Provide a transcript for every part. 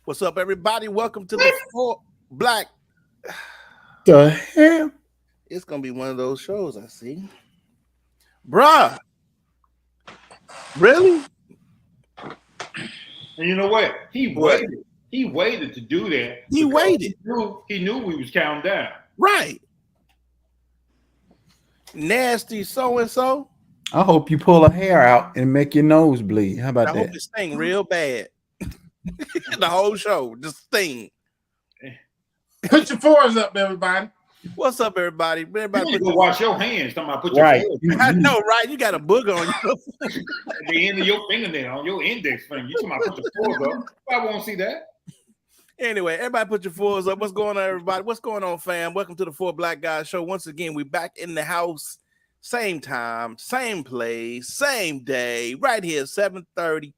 What's up, everybody? Welcome to the Four Black. The hell? It's gonna be one of those shows. I see, bruh. Really? And you know what? What? He waited to do that. He because waited. He knew we was counting down. Right. Nasty so and so. I hope you pull a hair out and make your nose bleed. How about I hope that? it sting real bad. The whole show just sting. Put your fours up, everybody. What's up, everybody? You Everybody, need to put go wash your hands. Talking about put your Right. foot I know, right? You got a booger on you. at the end of your fingernail on your index finger. You talking about put your fours up? I won't see that. Anyway, everybody put your fours up. What's going on, everybody? What's going on, fam? Welcome to the Four Black Guys Show. Once again, we back in the house. Same time, same place, same day, right here, 7:30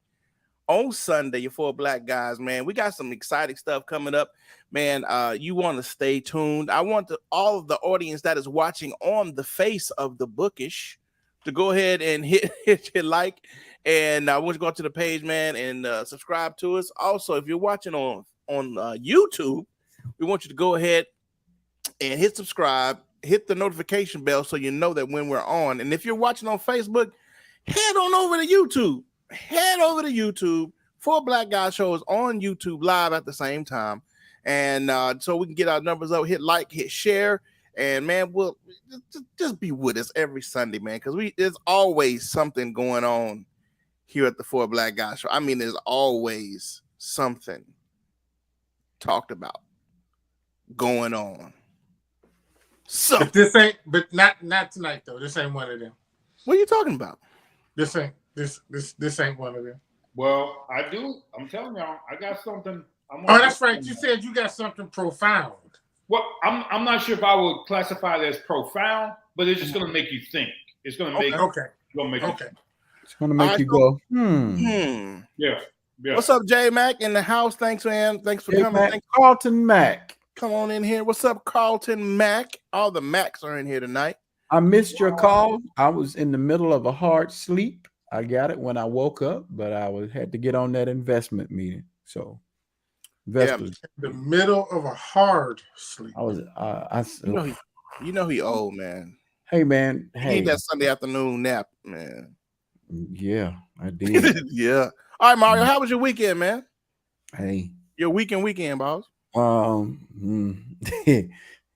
on Sunday. Your Four Black Guys, man. We got some exciting stuff coming up, man. You want to stay tuned. I want all of the audience that is watching on the face of the bookish to go ahead and hit your like. And I want you to go to the page, man, and subscribe to us. Also, if you're watching on YouTube, we want you to go ahead and hit subscribe, hit the notification bell so you know that when we're on. And if you're watching on Facebook, head on over to YouTube. Head over to YouTube. Four Black Guy Shows on YouTube live at the same time. And so we can get our numbers up, hit like, hit share. And man, we'll just be with us every Sunday, man, because there's always something going on here at the Four Black Guy Show. I mean, there's always something talked about going on. So But this ain't, but not tonight though. This ain't one of them. what are you talking about? This ain't this ain't one of them. Well, I do. I'm telling y'all, I got something. Oh, that's right. You said you got something profound. Well, I'm not sure if I would classify it as profound, but it's just going to make you think. It's going to make Okay. Gonna make you Okay. think. It's gonna make you go, Yeah. What's up, J Mac in the house? Thanks, man. Thanks for Hey, coming. Mac, Carlton Mac. Come on in here. What's up, Carlton Mac? All the Macs are in here tonight. I missed your call. I was in the middle of a hard sleep. I got it when I woke up, but had to get on that investment meeting. So, investors. The middle of a hard sleep. I was. You know he old, man. Hey, man. He Hey. need that Sunday afternoon nap, man. Yeah, I did. Yeah. All right, Mario. How was your weekend, man? Hey. Your weekend, boss.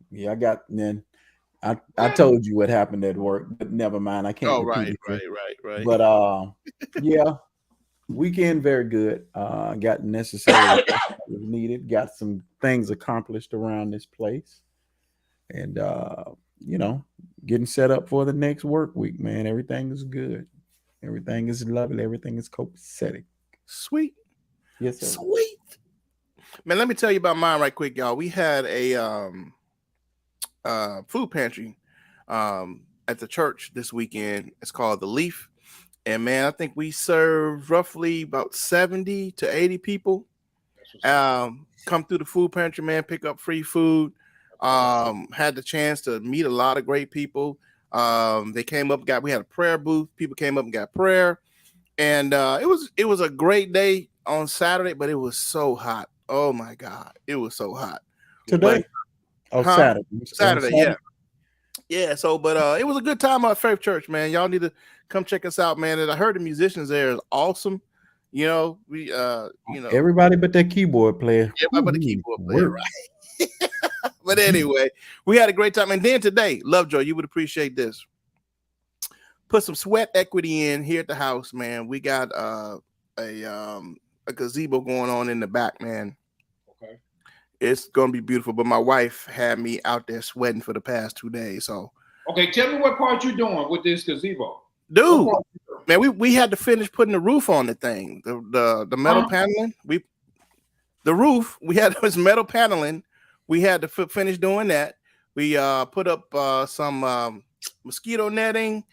Yeah, I got then. I told you what happened at work, but never mind. I can't. Oh, repeat right. it. But yeah, weekend very good. Got necessary needed. Got some things accomplished around this place, and getting set up for the next work week. Man, everything is good. Everything is lovely. Everything is copacetic. Sweet. Yes, sir. Sweet. Man, let me tell you about mine right quick, y'all. We had a food pantry at the church this weekend. It's called The Leaf. And man, I think we served roughly about 70 to 80 people. Come through the food pantry, man, pick up free food. Had the chance to meet a lot of great people. They came up, we had a prayer booth. People came up and got prayer. And it was a great day on Saturday, but it was so hot. Oh my God, it was so hot. Today? Saturday. Saturday, yeah. Yeah, so but it was a good time at Faith Church, man. Y'all need to come check us out, man. And I heard the musicians there is awesome. You know, everybody but that keyboard player. Everybody but the keyboard player, right? But anyway, we had a great time. And then today, Lovejoy, you would appreciate this. Put some sweat equity in here at the house, man. We got a gazebo going on in the back, man. Okay. It's gonna be beautiful. But my wife had me out there sweating for the past 2 days. So okay, tell me what part you're doing with this gazebo. Dude, man, we had to finish putting the roof on the thing. The metal paneling. The roof, we had this metal paneling. We had to finish doing that. We put up some mosquito netting.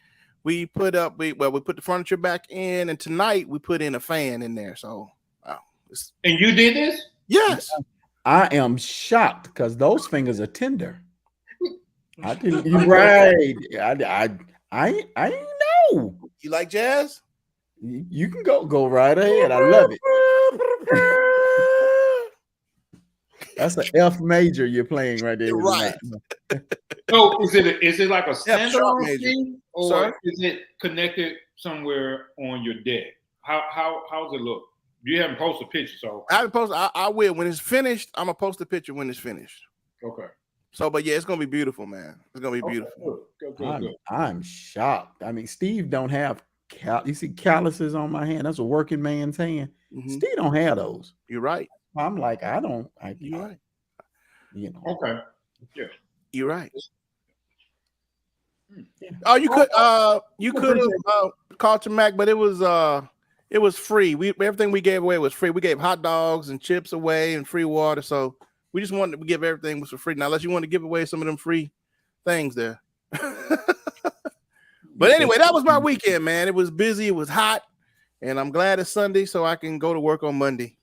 We put the furniture back in, and tonight we put in a fan in there. So, and you did this? Yes. I am shocked because those fingers are tender. I didn't. You're right. I know. You like jazz? You can go right ahead. I love it. That's an F major you're playing right there. You're right. So is it like a sharp standalone major. thing, or Sir? is it connected somewhere on your deck? How does it look? You haven't posted a picture, so I haven't posted. I will when it's finished. I'm gonna post a picture when it's finished. okay. So, but yeah, it's gonna be beautiful, man. It's gonna be beautiful. Good. I'm shocked. I mean, Steve don't have you see calluses on my hand. That's a working man's hand. Mhm. Steve don't have those. You're right. I'm like, You're right. You know. Okay. You're right. Yeah. Oh, you could have called to Mac, but it was free. Everything we gave away was free. We gave hot dogs and chips away and free water. So we just wanted to give everything was for free. Now, unless you want to give away some of them free things there. But anyway, that was my weekend, man. It was busy. It was hot, and I'm glad it's Sunday so I can go to work on Monday.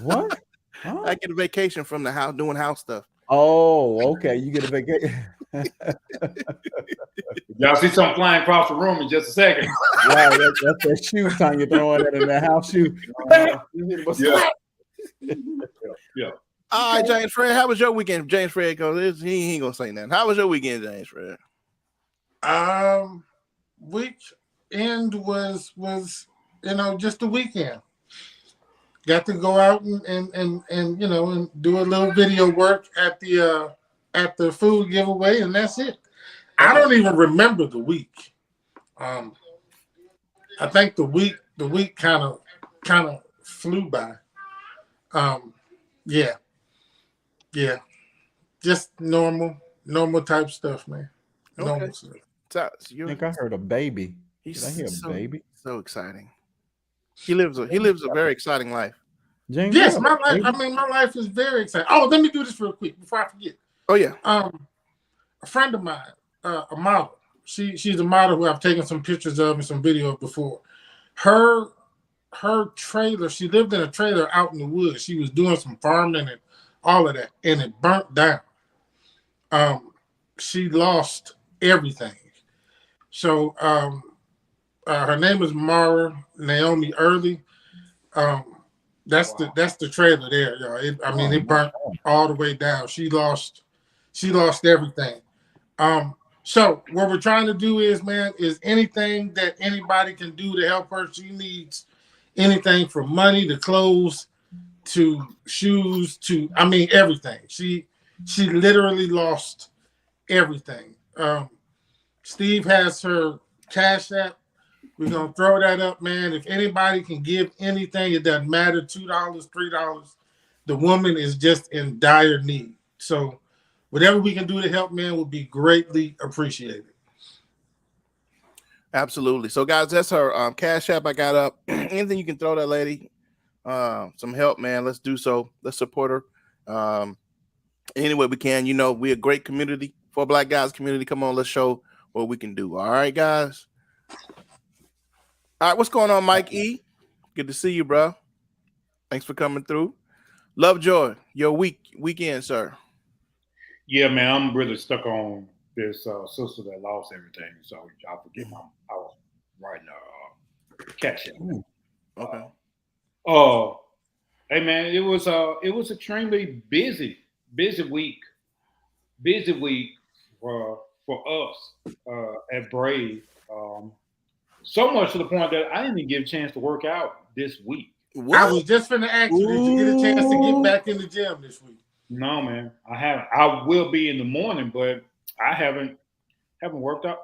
What? Huh? I get a vacation from the house doing house stuff. Oh, okay. You get a vacation. Y'all see something flying across the room in just a second. Wow, that's that shoe time you're throwing that in the house shoe. Yeah. All right, James Fred, how was your weekend? James Fred goes, he ain't gonna say nothing. How was your weekend, James Fred? Weekend was just the weekend. Got to go out and and do a little video work at the food giveaway, and that's it. I don't even remember the week. I think the week kind of flew by. Yeah, just normal type stuff, man. Normal stuff. I think I heard a baby. Did I hear a baby? So exciting. He lives a very exciting life. James, Yes, my life. I mean, my life is very exciting. Oh, let me do this real quick before I forget. Oh yeah. A friend of mine, a model. She's a model who I've taken some pictures of and some video of before. Her trailer. She lived in a trailer out in the woods. She was doing some farming and all of that, and it burnt down. She lost everything. So her name is Mara Naomi Early. That's the trailer there, y'all. It burnt all the way down. She lost everything. So what we're trying to do is anything that anybody can do to help her. She needs anything from money to clothes to shoes to everything. She literally lost everything. Steve has her Cash App. We're gonna throw that up, man. If anybody can give anything, it doesn't matter. $2, $3. The woman is just in dire need. So whatever we can do to help, man, will be greatly appreciated. Absolutely. So guys, that's her Cash App I got up. Anything you can throw that lady some help, man. Let's do so. Let's support her. Any way we can. We're a great community for Black Guys community. Come on, let's show what we can do. All right, guys. All right, what's going on, Mike E? Good to see you, bro. Thanks for coming through. Lovejoy, your weekend, sir. Yeah, man, I'm really stuck on this sister that lost everything. So y'all forget I was writing Cash App. Okay. Hey man, it was extremely busy week. Busy week for us at Brave. So much to the point that I didn't even get a chance to work out this week. What? I was just finna ask you, did you get a chance to get back in the gym this week? No, man, I haven't. I will be in the morning, but I haven't worked out.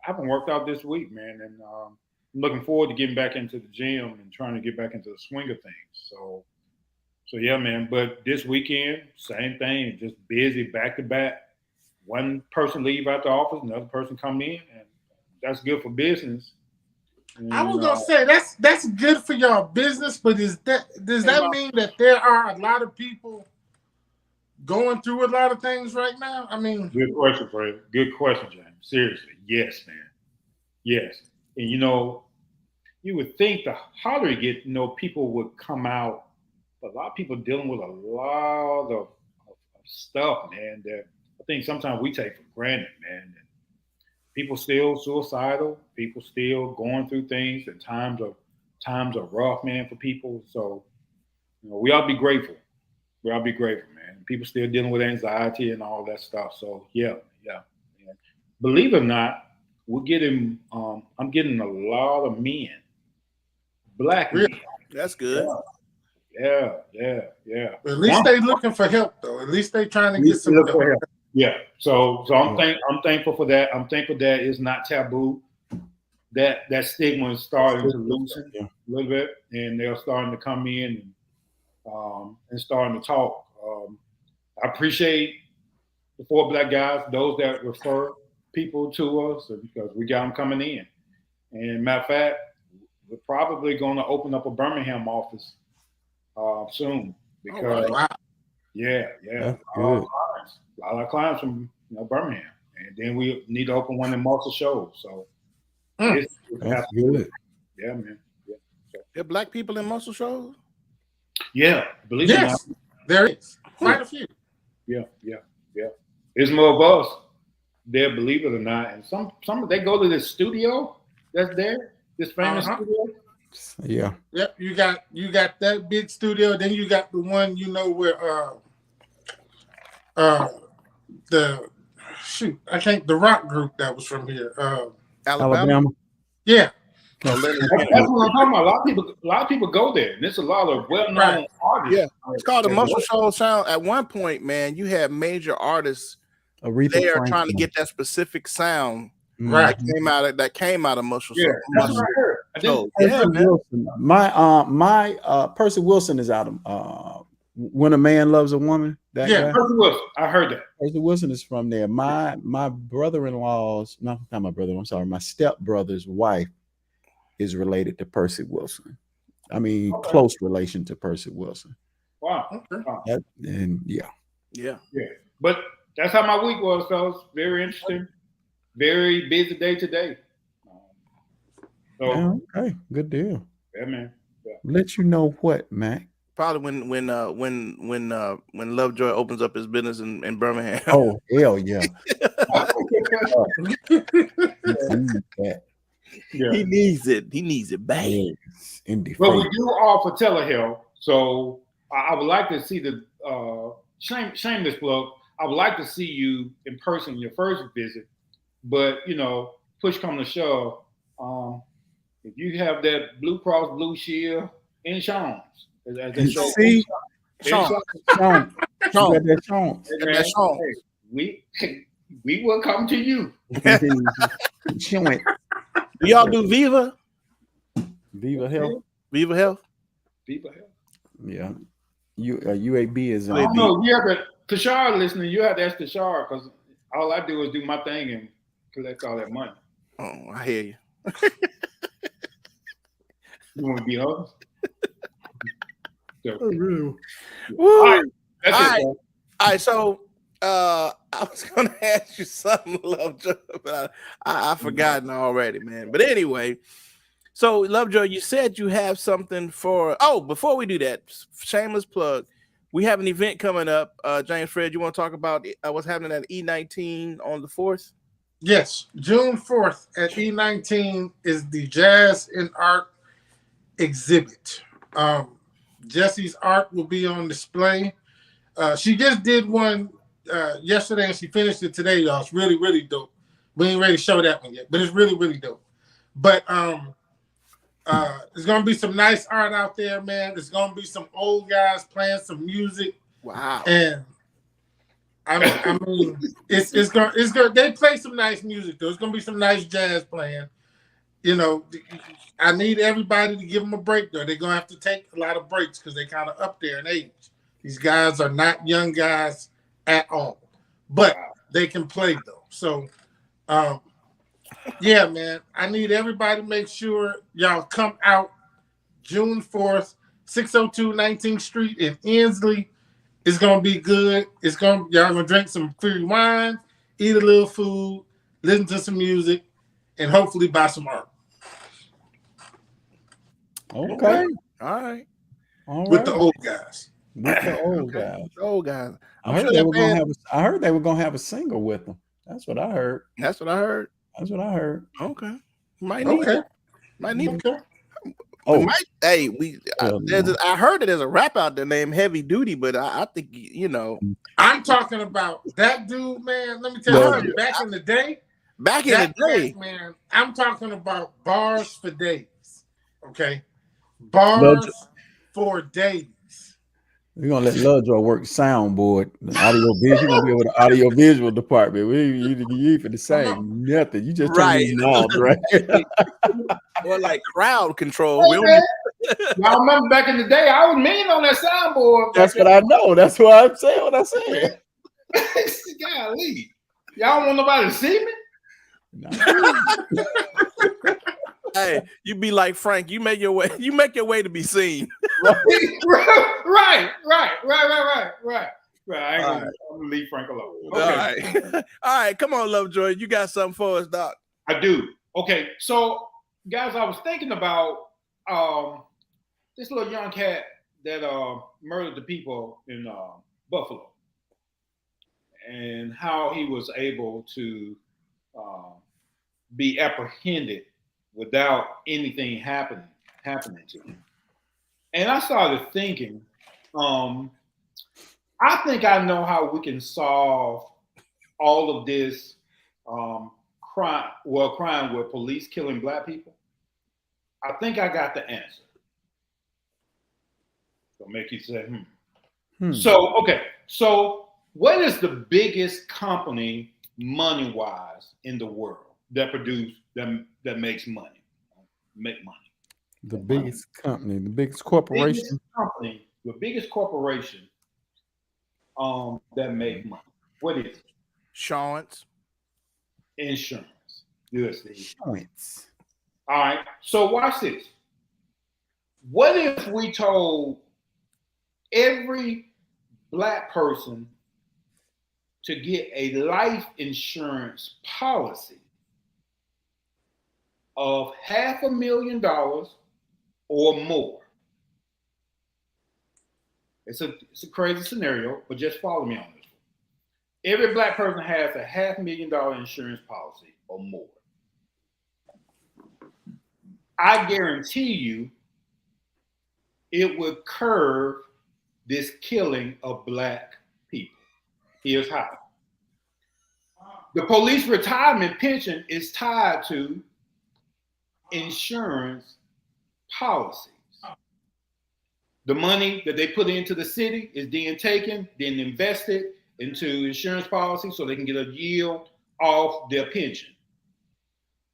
I haven't worked out this week, man, and I'm looking forward to getting back into the gym and trying to get back into the swing of things. So yeah, man. But this weekend, same thing, just busy back to back. One person leave out the office, another person come in, and that's good for business. And, I was gonna say that's good for your business, but does that mean that there are a lot of people going through a lot of things right now? I mean, good question, Fred. Good question, James. Seriously, yes, man. Yes, and you would think the harder you get, people would come out. But a lot of people dealing with a lot of stuff, man, that I think sometimes we take for granted, man. And people still suicidal. People still going through things, and times are rough, man, for people. So we ought to be grateful. We ought to be grateful, man. People still dealing with anxiety and all that stuff. So yeah. Believe it or not, we're getting. I'm getting a lot of men, black men. That's good. Yeah. At least they looking for help, though. At least they trying to get some help. Yeah. So I'm thankful for that. I'm thankful that it's not taboo. That stigma is starting to loosen a little bit, and they're starting to come in and starting to talk. I appreciate the 4 black guys, those that refer people to us, because we got them coming in. And matter of fact, we're probably going to open up a Birmingham office soon, because yeah, That's a lot of clients from Birmingham, and then we need to open one in Muscle Shoals. So it's That's good. Yeah, man. Yeah. There are black people in Muscle Shoals? Yeah, believe it or not. Yes, there is quite a few. Yeah. There's more of us there, believe it or not. And some they go to this studio that's there, this famous studio. Yeah. Yep, you got that big studio. Then you got the one where the rock group that was from here. Alabama? Yeah. That's what I'm talking about. A lot of people go there, and there's a lot of well-known artists. Yeah, it's called the Muscle Shoals Sound. At one point, man, you had major artists Aretha there Franklin. trying to get that specific sound Right. that came out of Muscle Yeah, that's what I heard. Yeah, man. Wilson. My Percy Wilson is out of When a Man Loves a Woman. That guy. Percy Wilson. I heard that. Percy Wilson is from there. My brother-in-law's, not my brother, I'm sorry, my stepbrother's wife is related to Percy Wilson. I mean, close relation to Percy Wilson. Wow. Yeah. Yeah. But that's how my week was, fellas. Very interesting. Very busy day today. So Okay, good deal. yeah, man. Yeah. Let you know what, Mac. Probably when Lovejoy opens up his business in Birmingham. Oh, hell yeah. Yeah. He needs it bad. Yes, indeed. But we do offer telehealth, so I would like to see the shameless plug. I would like to see you in person your first visit, but push come to shove, if you have that Blue Cross Blue Shield insurance, See, Sean. we will come to you. Do y'all do Viva? Viva Health. Viva Health? Viva Health. Yeah. UAB is I don't know. Yeah, but Tashar listening, you have to ask Tashar, because all I do is do my thing and collect all that money. Oh, I hear you. You want to be honest? So, Woo. all right, that's All it. right. Bro. All right, so I was gonna ask you something, Lovejoy, but I forgotten already, man. But anyway, so Lovejoy, you said you have something for. Oh, before we do that, shameless plug. We have an event coming up. James Fred, you want to talk about what's happening at E19 on the 4th? Yes, June 4th at E19 is the Jazz and Art exhibit. Jesse's art will be on display. She just did one yesterday and she finished it today, y'all. It's really, really dope. We ain't ready to show that one yet, but it's really, really dope. But there's gonna be some nice art out there, man. There's gonna be some old guys playing some music. Wow. And I mean, it's gonna. They play some nice music though. It's gonna be some nice jazz playing. I need everybody to give them a break though. They're gonna have to take a lot of breaks because they kind of up there in age. These guys are not young guys at all, but they can play though. So, yeah, man, I need everybody to make sure y'all come out June 4th, 602 19th Street in Ensley. It's gonna be good. Y'all gonna drink some free wine, eat a little food, listen to some music, and hopefully buy some art. Okay. All right. With the old guys. With the old guys. Old guys. I heard they were gonna have a single with them. That's what I heard. That's what I heard. That's what I heard. Okay. Might need it. Might need it. Okay. Oh, I heard that there's a rap out there named Heavy Duty, but I think I'm talking about that dude, man. Let me tell Love you, back in the day, man, I'm talking about bars for days. Okay, bars for days. we're gonna let Lovejoy work soundboard, audio visual. He's gonna be able to audio visual department. You for the same nothing. You just turn these knobs, right? Or like crowd control. Hey, man. Y'all remember back in the day, I was mean on that soundboard. That's what I know. That's why I'm saying what I said. Golly. Y'all don't want nobody to see me? No. Hey, you be like Frank. You make your way. You make your way to be seen. Right. I ain't gonna leave Frank alone. Okay. All right. Come on, Lovejoy. You got something for us, Doc? I do. Okay, so guys, I was thinking about this little young cat that murdered the people in Buffalo, and how he was able to be apprehended without anything happening to him. And I started thinking, I think I know how we can solve all of this crime where police killing black people. I think I got the answer. It'll make you say, So what is the biggest company money-wise in the world that makes money? Make money. The biggest company, the biggest corporation. The biggest corporation that make money. What is it? Insurance. Good, Steve. Insurance. All right. So watch this. What if we told every black person to get a life insurance policy of $500,000 or more? It's a crazy scenario, but just follow me on this. Every black person has a $500,000 insurance policy or more. I guarantee you it would curb this killing of black people. Here's how. The police retirement pension is tied to insurance policies. The money that they put into the city is then taken, then invested into insurance policies so they can get a yield off their pension.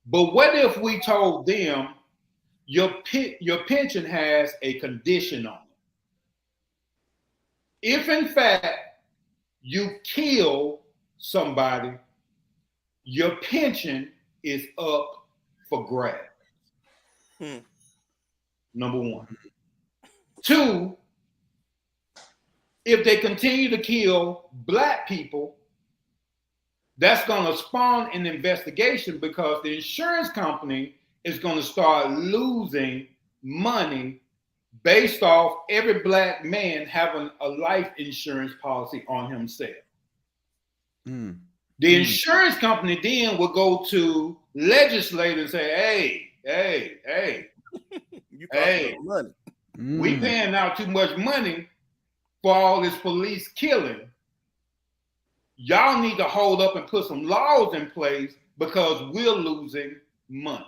But what if we told them your pension has a condition on it? If in fact you kill somebody, your pension is up for grabs. Number one. Two, if they continue to kill black people, that's going to spawn an investigation because the insurance company is going to start losing money based off every black man having a life insurance policy on himself. The insurance company then will go to legislators and say, hey, money. We paying out too much money for all this police killing. Y'all need to hold up and put some laws in place because we're losing money.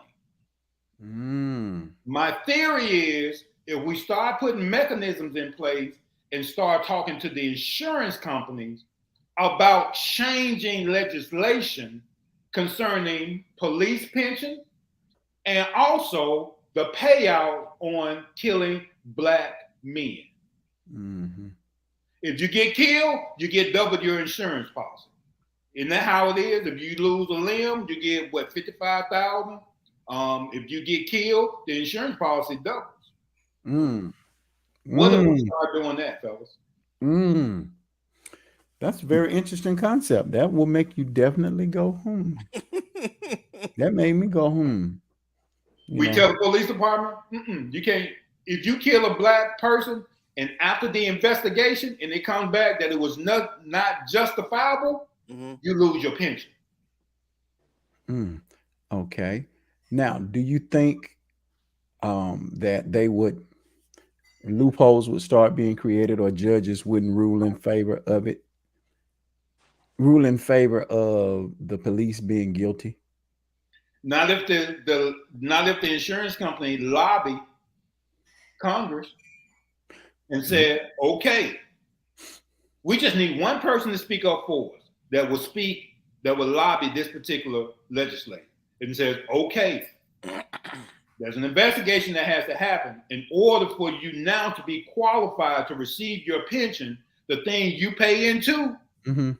My theory is if we start putting mechanisms in place and start talking to the insurance companies about changing legislation concerning police pension and also the payout on killing black men. If you get killed, you get double your insurance policy. Isn't that how it is? If you lose a limb, you get what, $55,000? If you get killed, the insurance policy doubles. What if we start doing that, fellas? That's a very interesting concept. That will make you definitely go home. That made me go home. We tell the police department, you can't. If you kill a black person and after the investigation and it comes back that it was not justifiable, you lose your pension. Okay. Now, do you think that loopholes would start being created, or judges wouldn't rule in favor of it, rule in favor of the police being guilty? Not if the insurance company lobbied Congress and said, okay, we just need one person to speak up for us that will lobby this particular legislator, and says, okay, there's an investigation that has to happen in order for you now to be qualified to receive your pension, the thing you pay into. Mm-hmm.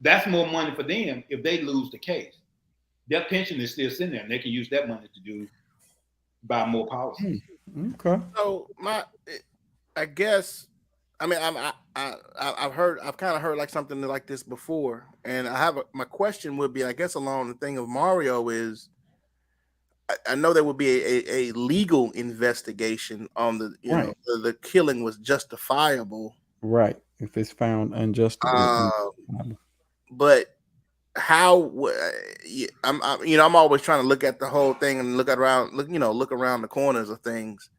That's more money for them if they lose the case. Their pension is still sitting there, and they can use that money to buy more policies. Okay. So I guess, I mean, I've kind of heard like something like this before, and my question would be, I guess, along the thing of Mario is, I know there would be a legal investigation on the killing was justifiable, right? If it's found unjustifiable, but how? I'm always trying to look at the whole thing and look around the corners of things.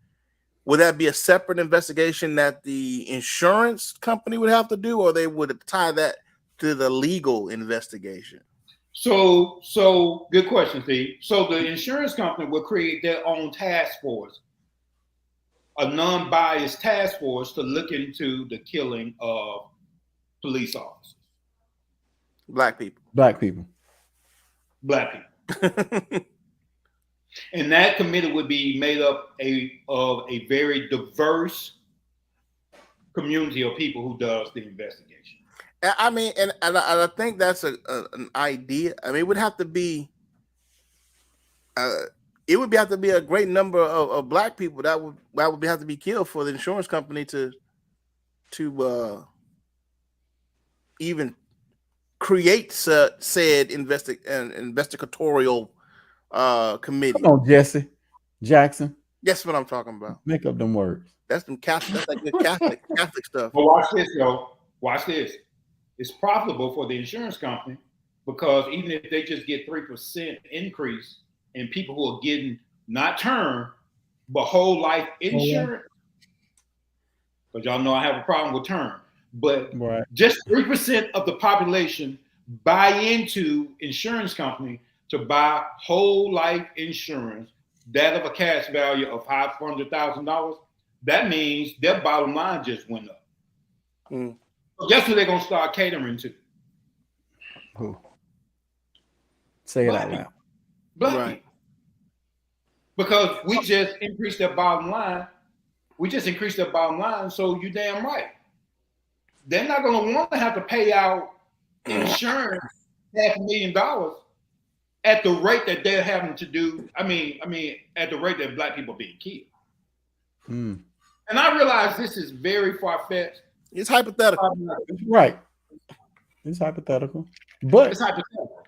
Would that be a separate investigation that the insurance company would have to do, or they would tie that to the legal investigation? So good question, Steve. So the insurance company will create their own task force, a non-biased task force to look into the killing of police officers. Black people. And that committee would be made up of a very diverse community of people who does the investigation. I mean, and I think that's an idea. I mean, it would have to be a great number of Black people that would have to be killed for the insurance company to even create said investigatorial committee. Come on, Jesse Jackson. That's what I'm talking about. Make up them words. That's some Catholic, that's like good Catholic stuff. But watch this, though. Watch this. It's profitable for the insurance company, because even if they just get 3% increase in people who are getting not term but whole life insurance, but y'all know I have a problem with term, but just 3% of the population buy into insurance company to buy whole life insurance, that of a cash value of $500,000. That means their bottom line just went up. Guess who they're gonna start catering to? Who? Say it out loud. Black people. Because we just increased their bottom line. So you damn right. They're not gonna want to have to pay out insurance $500,000 at the rate that they're having to do. I mean, at the rate that Black people are being killed. And I realize this is very far-fetched. It's hypothetical. Right. It's hypothetical. But it's hypothetical.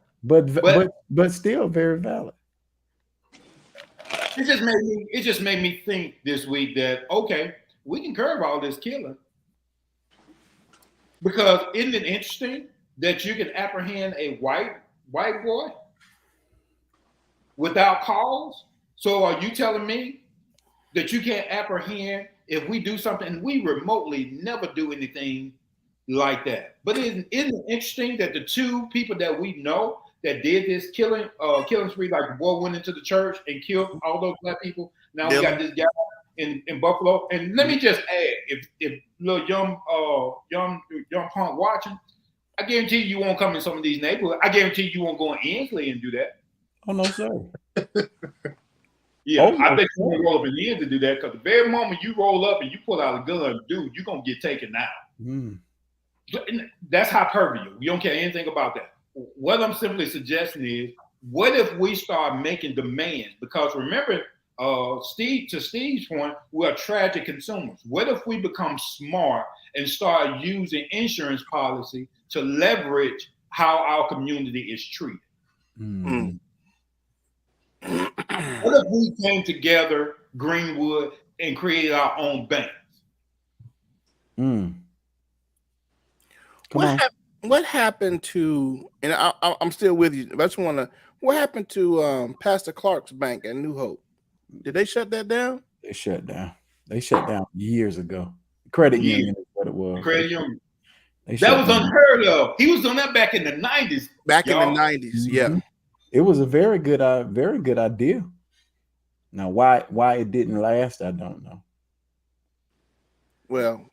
But still very valid. It just made me think this week that, okay, we can curb all this killing. Because isn't it interesting that you can apprehend a white boy without cause? So are you telling me that you can't apprehend if we do something, and we remotely never do anything like that? But isn't it interesting that the two people that we know that did this killing spree, like the boy went into the church and killed all those Black people. Now we got this guy in Buffalo. And let me just add, if little young punk watching, I guarantee you won't come in some of these neighborhoods. I guarantee you won't go in Ainsley and do that. Oh no, sir. Yeah, I think you want to roll up in the end to do that, because the very moment you roll up and you pull out a gun, dude, you're going to get taken out. That's hyperbole. We don't care anything about that. What I'm simply suggesting is, what if we start making demands? Because remember, to Steve's point, we are tragic consumers. What if we become smart and start using insurance policy to leverage how our community is treated? What if we came together, Greenwood, and created our own banks? What happened to, and I'm still with you, I just want to, what happened to Pastor Clark's bank at New Hope? Did they shut that down? They shut down. They shut down years ago. Credit Years. union is what it was. Credit union. They That shut was down. unheard of. He was doing that back in the 90s. Back in Y'all. the 90s, yeah. Mhm. It was a very good idea. Now, why it didn't last, I don't know. Well,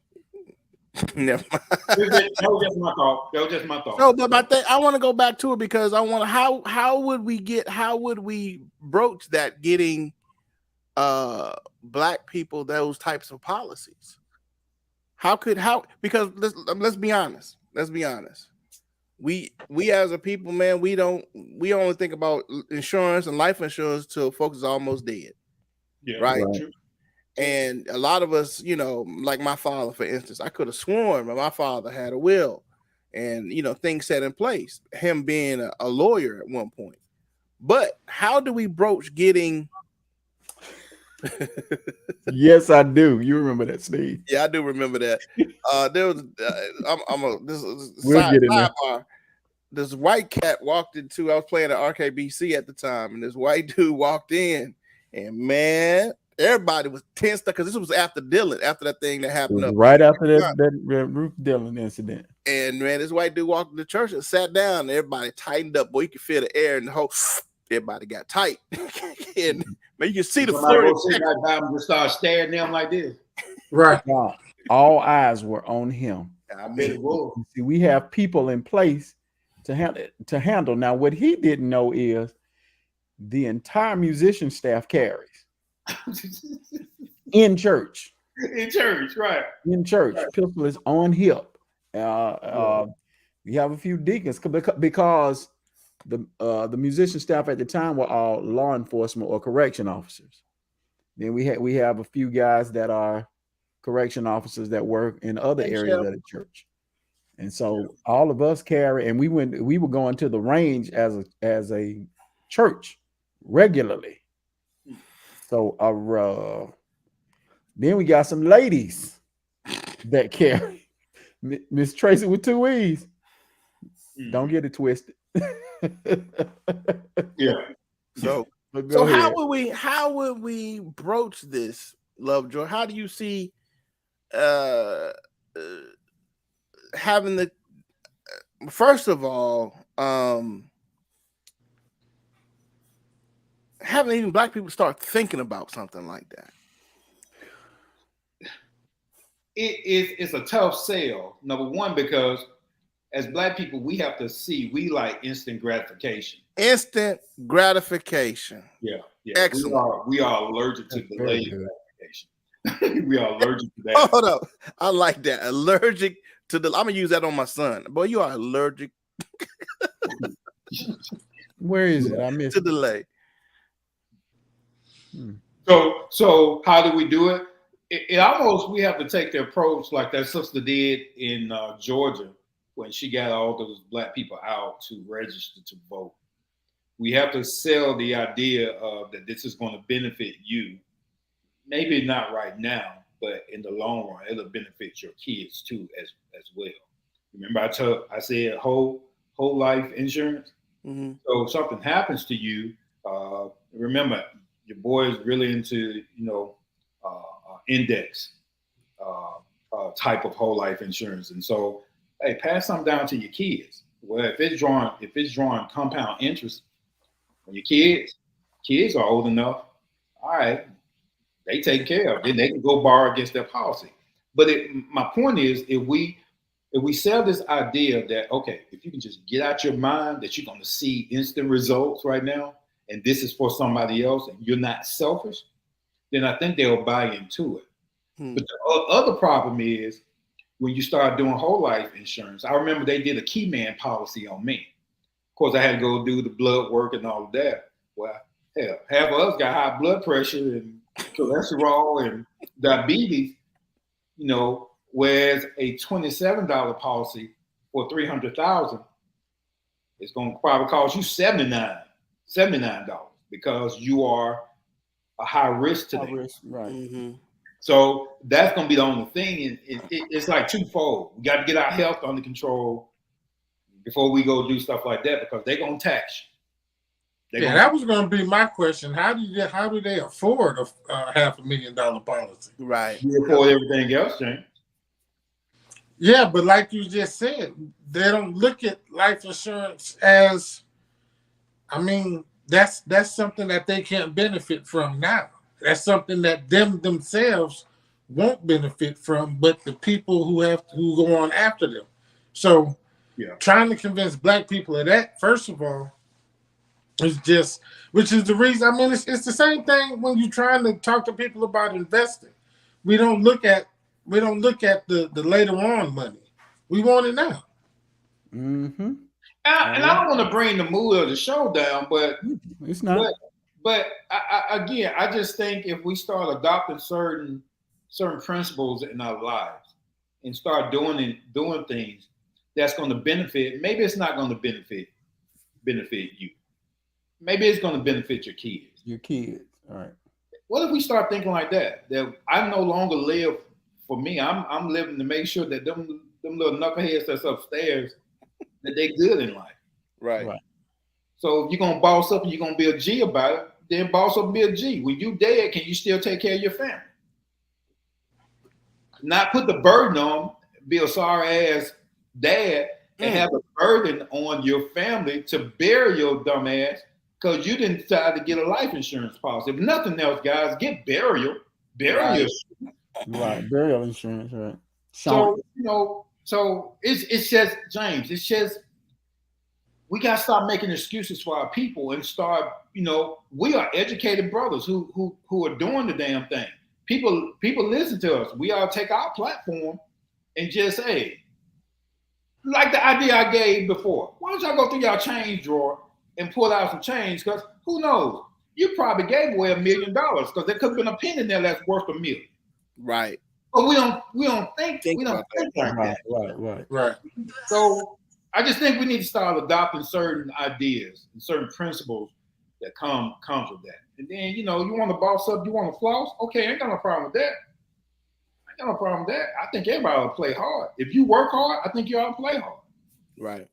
never mind. That was just my thought. That was just my thought. No, but my thing, I want to go back to it because I want to. How would we broach that? Getting black people those types of policies. Because let's be honest. Let's be honest. We as a people, man, we only think about insurance and life insurance till folks is almost dead. Yeah, right. True. And a lot of us, you know, like my father, for instance, I could have sworn that my father had a will and, you know, things set in place, him being a lawyer at one point. But how do we broach getting? Yes, I do. You remember that, Steve? Yeah, I do remember that. There was, We'll get in there. sidebar. This white cat walked into, I was playing at RKBC at the time, and this white dude walked in, and man, everybody was tense because this was after Dylan, after that thing that happened. Right after that Ruth Dillon incident. And man, this white dude walked into church and sat down, and everybody tightened up. Boy, you could feel the air and the whole, everybody got tight. And man, you can see the Somebody flurry. will sit right by him and just start staring at them like this. Right. Now, all eyes were on him. I bet it was. See, we have people in place to handle. Now, what he didn't know is the entire musician staff carries in church. In church, right? In church, pistol is on hip. We have a few deacons because the musician staff at the time were all law enforcement or correction officers. Then we have a few guys that are correction officers that work in other areas of the church. And so all of us carry, and we were going to the range as a church regularly. So then we got some ladies that carry. Miss Tracy with 2 E's. Don't get it twisted. Yeah. So ahead. how would we broach this, Lovejoy? How do you see having the first of all, having even black people start thinking about something like that? It's a tough sell. Number one, because as black people, we have to see, we like instant gratification. Instant gratification. Yeah. Excellent. We are allergic to delayed gratification. We are allergic to that. Hold up. I like that. Allergic to the. I'm gonna use that on my son. Boy, you are allergic Where is it? I missed to delay. So how do we do it? It almost, we have to take the approach like that sister did in Georgia when she got all those black people out to register to vote. We have to sell the idea of that this is going to benefit you. Maybe not right now, but in the long run, it'll benefit your kids too as well. Remember, I said whole life insurance. Mm-hmm. So if something happens to you, remember your boy is really into index type of whole life insurance, and so hey, pass some down to your kids. Well, if it's drawing compound interest, when your kids are old enough, all right, they take care of it. Then they can go borrow against their policy. But my point is, if we sell this idea that, okay, if you can just get out your mind that you're going to see instant results right now, and this is for somebody else, and you're not selfish, then I think they'll buy into it. But the other problem is when you start doing whole life insurance. I remember they did a key man policy on me. Of course, I had to go do the blood work and all of that. Well, hell, half of us got high blood pressure and cholesterol and diabetes, whereas a $27 policy for $300,000 is going to probably cost you $79 because you are a high risk to them. Right. Mm-hmm. So that's going to be the only thing. And it's like twofold. We got to get our health under control before we go do stuff like that, because they're going to tax Yeah, that was going to be my question. How do they afford a $500,000 policy? Right. You afford everything else, James. Yeah, but like you just said, they don't look at life insurance as, I mean, that's something that they can't benefit from now. That's something that themselves won't benefit from, but the people who go on after them. So trying to convince black people of that, first of all, is just, which is the reason. I mean, it's the same thing when you're trying to talk to people about investing. We don't look at the later on money. We want it now. Mm-hmm. And I don't want to bring the mood of the show down, but it's not. But I just think if we start adopting certain principles in our lives and start doing things that's going to benefit. Maybe it's not going to benefit you. Maybe it's going to benefit your kids. Your kids, all right. What if we start thinking like that? That I no longer live for me. I'm living to make sure that them little knuckleheads that's upstairs that they good in life. Right. So if you're gonna boss up and you're gonna be a G about it, then boss up and be a G. When you dead, can you still take care of your family? Not put the burden on, be a sorry ass dad, and have a burden on your family to bury your dumb ass because you didn't decide to get a life insurance policy. If nothing else, guys, get burial. Burial. Right, burial insurance, right. So, so it's just, James, it's just, we got to start making excuses for our people and start, we are educated brothers who are doing the damn thing. People listen to us. We all take our platform and just say, like the idea I gave before, why don't y'all go through y'all change drawer and pull out some change? Because who knows? You probably gave away $1 million because there could have been a penny in there that's worth $1 million. Right. But we don't think like that. Right. So I just think we need to start adopting certain ideas and certain principles that comes with that. And then, you want to boss up, you want to floss? Okay, I ain't got no problem with that. I think everybody ought to play hard. If you work hard, I think you ought to play hard. Right.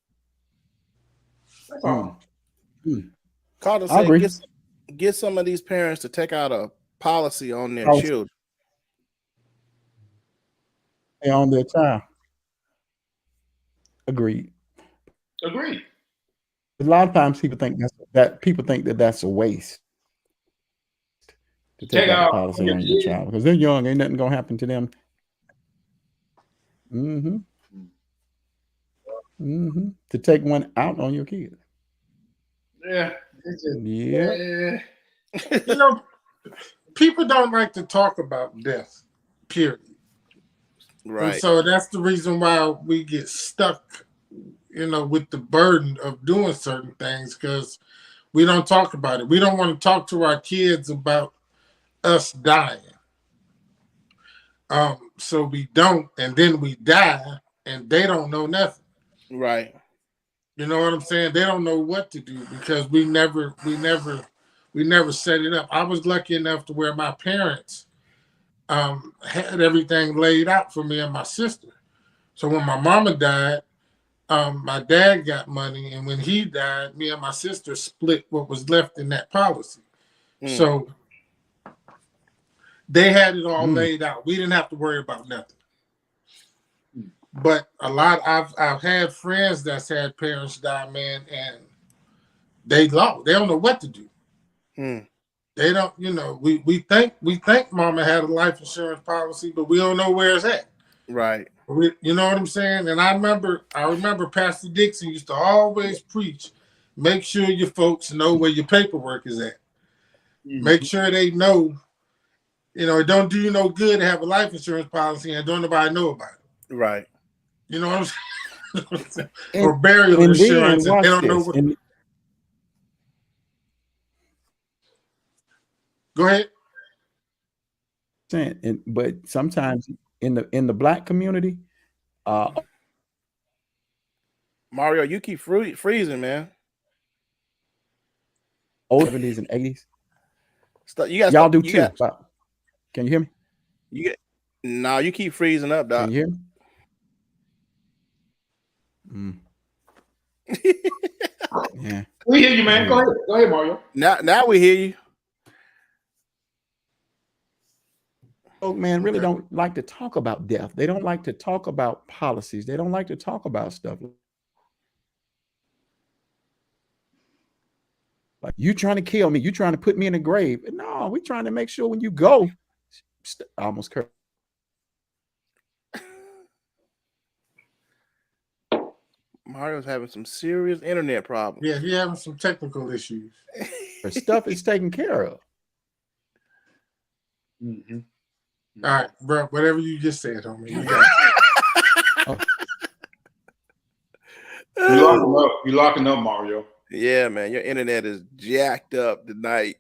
That's all. Carter I agree. said, get some of these parents to take out a policy on their children. On their child. Agreed. A lot of times people think that's a waste to take out a policy on your child because they're young, ain't nothing gonna happen to them. To take one out on your kids. Yeah. People don't like to talk about death, period. Right. And so that's the reason why we get stuck, with the burden of doing certain things because we don't talk about it. We don't want to talk to our kids about us dying. So we don't, and then we die, and they don't know nothing. Right. You know what I'm saying? They don't know what to do because we never set it up. I was lucky enough to where my parents had everything laid out for me and my sister. So when my mama died, my dad got money, and when he died, me and my sister split what was left in that policy. So they had it all laid out. We didn't have to worry about nothing. But I've had friends that's had parents die, man, and they don't know what to do. They don't, we think mama had a life insurance policy, but we don't know where it's at. Right. You know what I'm saying? And I remember Pastor Dixon used to always preach, make sure your folks know where your paperwork is at. Make sure they know, it don't do you no good to have a life insurance policy and don't nobody know about it. Right. You know what I'm saying? Or burial insurance, and they don't know what. Go ahead. But sometimes in the black community, Mario, you keep freezing, man. Old 70s and 80s. Y'all do too. Can you hear me? No, you keep freezing up, dog. Can you hear me? Yeah. We hear you, man. Go ahead, Mario. Now we hear you. Folk, man, really Okay. don't like to talk about death. They don't like to talk about policies. They don't like to talk about stuff. Like, you trying to kill me? You trying to put me in the grave? No, we trying to make sure when you go. I almost cursed. Mario's having some serious internet problems. Yeah, he having some technical issues. The stuff is taken care of. Mm-hmm. All right, bro. Whatever you just said, homie. You got it. You're locking up, Mario. Yeah, man, your internet is jacked up tonight.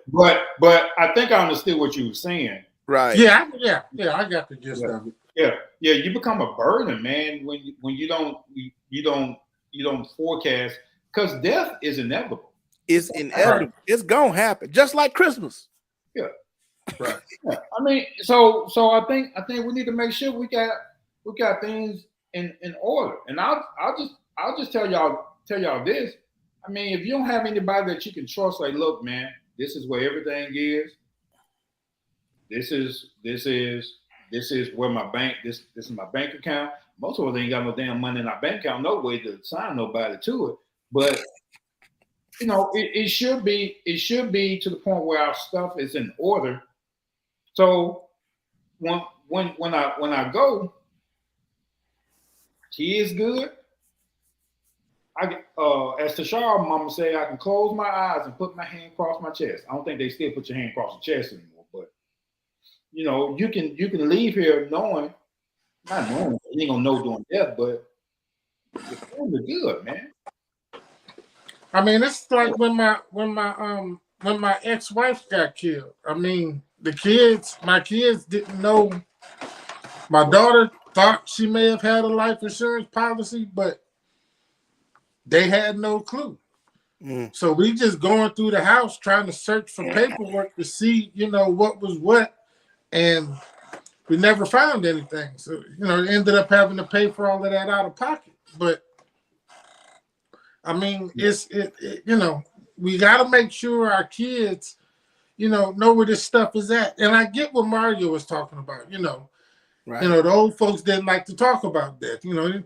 But I think I understood what you were saying. Right. Yeah, I got the gist of it. Yeah. You become a burden, man, when you don't forecast, because death is inevitable. It's inevitable. It's gonna happen, just like Christmas. Yeah. Right. Yeah. I mean, so I think we need to make sure we got things in order. And I'll just tell y'all this. I mean, if you don't have anybody that you can trust, like, look, man, this is where everything is. This is where my bank. This is my bank account. Most of us ain't got no damn money in our bank account, no way to sign nobody to it. But you know, it should be to the point where our stuff is in order. So when I go, kids good. As Tashara mama say, I can close my eyes and put my hand across my chest. I don't think they still put your hand across the chest anymore, but you know, you can leave here not knowing, you ain't gonna know during death, but your family good, man. I mean, it's like when my ex-wife got killed. I mean, my kids didn't know. My daughter thought she may have had a life insurance policy, but they had no clue. So we just going through the house trying to search for paperwork to see, you know, what was what, and we never found anything. So, you know, ended up having to pay for all of that out of pocket. But I mean, you know, we got to make sure our kids, you know where this stuff is at. And I get what Mario was talking about, you know. Right. You know, the old folks didn't like to talk about death, you know.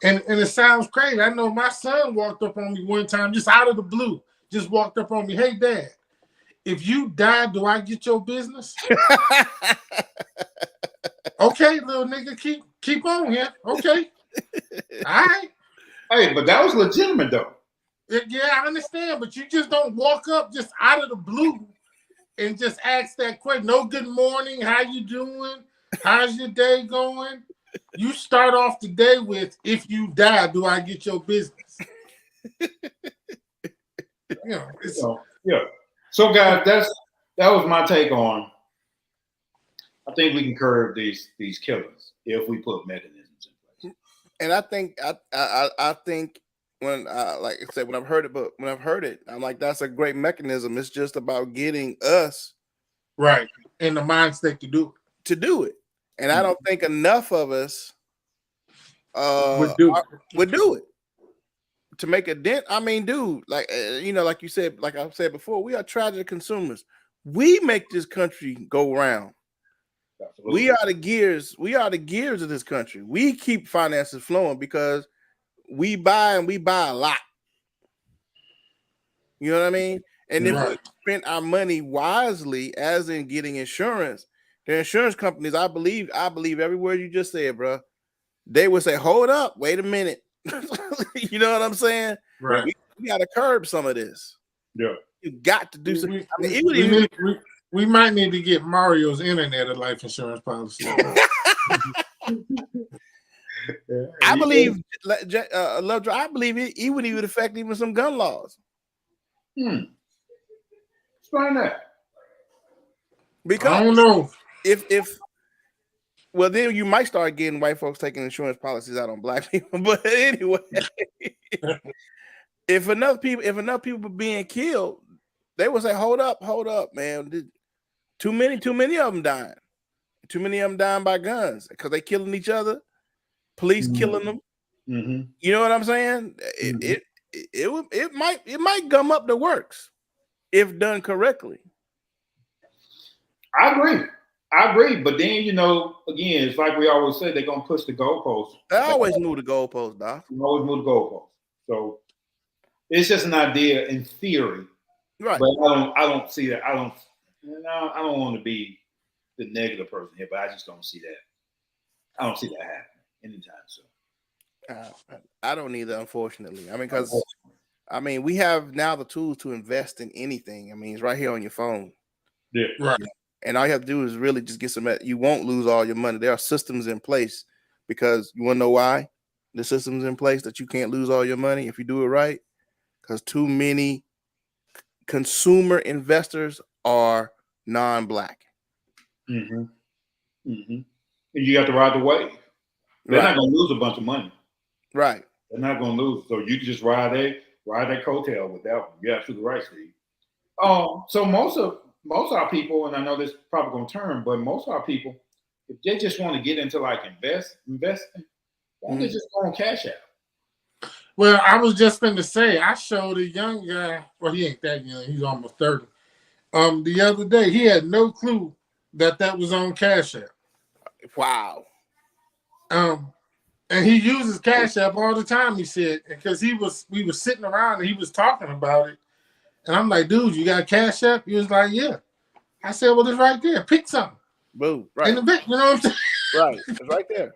And it sounds crazy. I know my son walked up on me one time, just out of the blue, just walked up on me. Hey, Dad, if you die, do I get your business? Okay, little nigga, keep on here. Okay. All right. Hey, but that was legitimate though. Yeah, I understand, but you just don't walk up just out of the blue and just ask that question. No good morning, how you doing? How's your day going? You start off the day with, if you die, do I get your business? Yeah. So guys, that was my take on. I think we can curb these killings if we put mechanisms in place. And I think I think when like I said, when I've heard it, I'm like, that's a great mechanism. It's just about getting us right in the mindset to do it. And I don't think enough of us would do it to make a dent. I mean, dude, like you know, like you said, like I've said before, we are tragic consumers. We make this country go round. Absolutely. We are the gears of this country. We keep finances flowing because we buy a lot. You know what I mean? And if we spend our money wisely, as in getting insurance, the insurance companies, I believe every word you just said, bro. They would say, "Hold up, wait a minute." You know what I'm saying? Right. We got to curb some of this. Yeah. You got to do something. We might need to get Mario's internet a life insurance policy. I believe, Lovejoy, I believe it would even affect even some gun laws. Explain that. Because I don't know. Well, then you might start getting white folks taking insurance policies out on black people. But anyway, if enough people being killed, they would say, hold up, man. Too many of them dying. Too many of them dying by guns because they killing each other. Police killing them. Mm-hmm. You know what I'm saying? It might gum up the works if done correctly. I agree. But then, again, it's like we always say, they're gonna push the goalposts. They always move the goalposts, Doc. Always move the goalposts. So it's just an idea in theory, Right? but I don't see that. I don't want to be the negative person here, but I just don't see that. I don't see that happening anytime soon. I don't either, unfortunately. I mean, because we have now the tools to invest in anything. I mean, it's right here on your phone. Yeah, Right. And all you have to do is really just get some. You won't lose all your money. There are systems in place because you want to know why the system's in place that you can't lose all your money if you do it right. Because too many consumer investors are non-black. Mm-hmm. Mm-hmm. And you got to ride the wave. They're not going to lose a bunch of money. Right. They're not going to lose. So you can just ride that coattail with that one. You're absolutely right, Steve. So most of our people, and I know this is probably going to turn, but most of our people, if they just want to get into like investing, why don't they just go on Cash App? Well, I was just going to say, I showed a young guy. Well, he ain't that young. He's almost 30. The other day, he had no clue that was on Cash App. Wow. And he uses Cash App all the time, he said, because we were sitting around and he was talking about it. And I'm like, dude, you got Cash App? He was like, yeah. I said, well, it's right there. Pick something. Boom. Right. In the back, you know what I'm saying? Right. It's right there.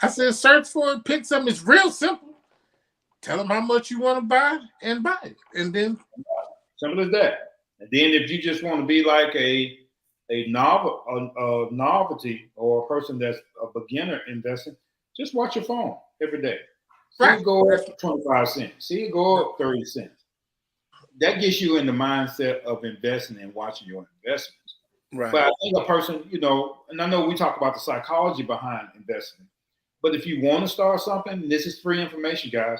I said, search for it, pick something. It's real simple. Tell them how much you want to buy and buy it. And then simple as that. And then if you just want to be like a novelty or a person that's a beginner investing, just watch your phone every day. See it go up 25 cents. See it go up 30 cents. That gets you in the mindset of investing and watching your investments. Right. But I think a person, and I know we talk about the psychology behind investing, but if you want to start something, this is free information, guys.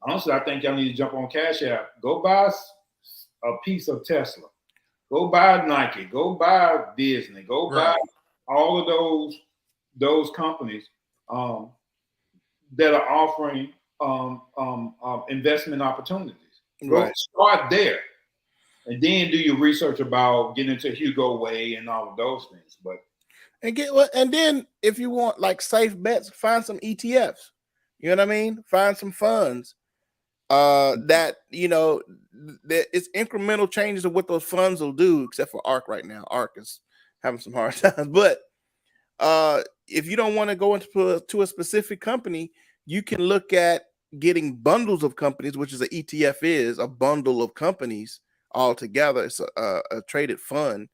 Honestly, I think y'all need to jump on Cash App. Go buy a piece of Tesla. Go buy Nike. Go buy Disney. Go buy all of those companies that are offering investment opportunities. Go start there, and then do your research about getting into Hugo Way and all of those things. And then if you want like safe bets, find some ETFs. You know what I mean? Find some funds that it's incremental changes of what those funds will do, except for ARK right now. ARK is having some hard times. But if you don't want to go into a specific company, you can look at getting bundles of companies, which is an ETF, is a bundle of companies all together. It's a traded fund,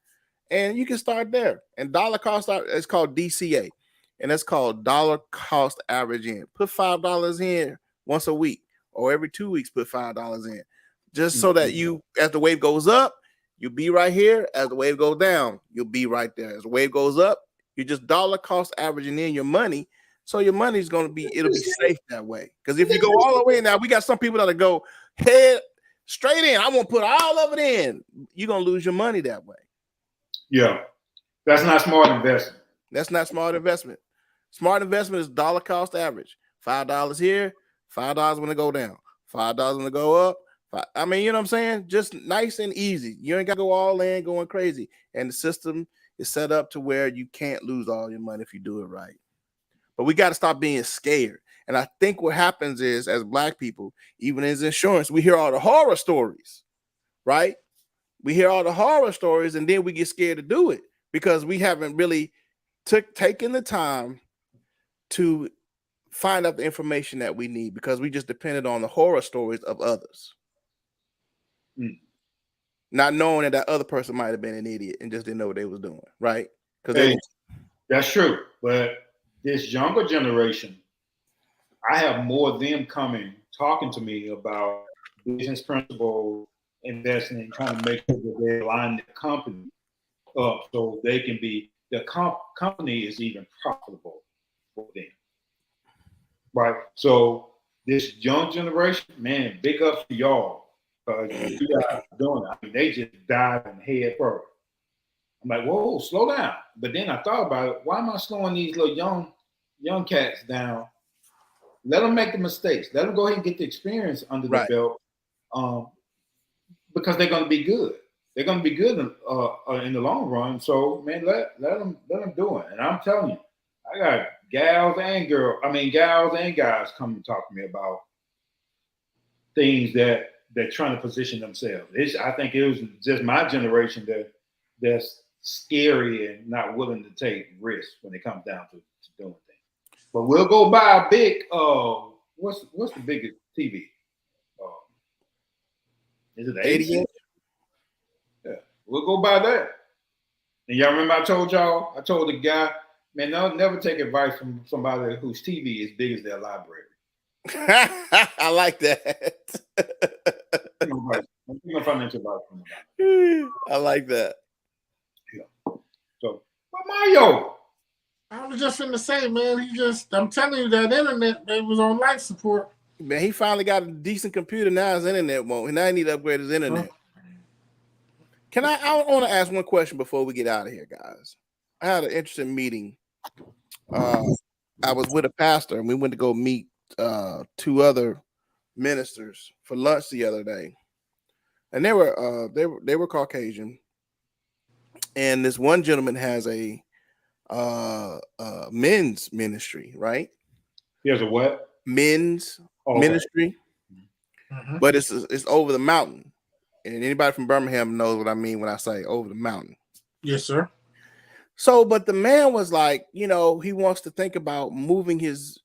and you can start there. And dollar cost, it's called DCA, and it's called dollar cost average in. Put $5 in once a week, or every 2 weeks, put $5 in, just so that you, as the wave goes up, you'll be right here. As the wave goes down, you'll be right there. As the wave goes up, you're just dollar cost averaging in your money. So your money's going to it'll be safe that way. Because if you go all the way now, we got some people that'll go head straight in. I won't put all of it in. You're going to lose your money that way. Yeah. That's not smart investment. That's not smart investment. Smart investment is dollar cost average. $5 here, $5 when it go down, $5 when it go up. I mean, you know what I'm saying? Just nice and easy. You ain't got to go all in going crazy. And the system is set up to where you can't lose all your money if you do it right. But we got to stop being scared. And I think what happens is, as Black people, even as insurance, we hear all the horror stories, right? We hear all the horror stories, and then we get scared to do it because we haven't really taken the time to find out the information that we need, because we just depended on the horror stories of others. Not knowing that other person might have been an idiot and just didn't know what they was doing, right? Because that's true. But this younger generation, I have more of them talking to me about business principles, investing, and trying to make sure that they align the company up so they can be, the company is even profitable for them. Right? So this young generation, man, big ups to y'all. You guys are doing it. I mean, they just dive in head first. I'm like, whoa, slow down. But then I thought about it. Why am I slowing these little young cats down Let them make the mistakes. Let them go ahead and get the experience under the Right. belt, because they're going to be good. They're going to be good in the long run. So, man, let them do it. And I'm telling you, I got gals and guys come to talk to me about things that they're trying to position themselves. I think it was just my generation that's scary and not willing to take risks when it comes down to doing things. But we'll go buy a big what's the biggest TV? Is it the 80 inch? Yeah, we'll go buy that. And y'all remember I told the guy, man, don't never take advice from somebody whose TV is big as their library. I like that. Financial advice. I like that. Yeah. So, but Mario, I was just finna say, man, I'm telling you, that internet, man, was on life support. Man, he finally got a decent computer. Now his internet won't. Now he need to upgrade his internet. Can I want to ask one question before we get out of here, guys. I had an interesting meeting. I was with a pastor, and we went to go meet two other ministers for lunch the other day, and they were Caucasian. And this one gentleman has a men's ministry, right? He has a what? Men's ministry, but it's over the mountain. And anybody from Birmingham knows what I mean when I say over the mountain. Yes, sir. So, but the man was like, he wants to think about moving his,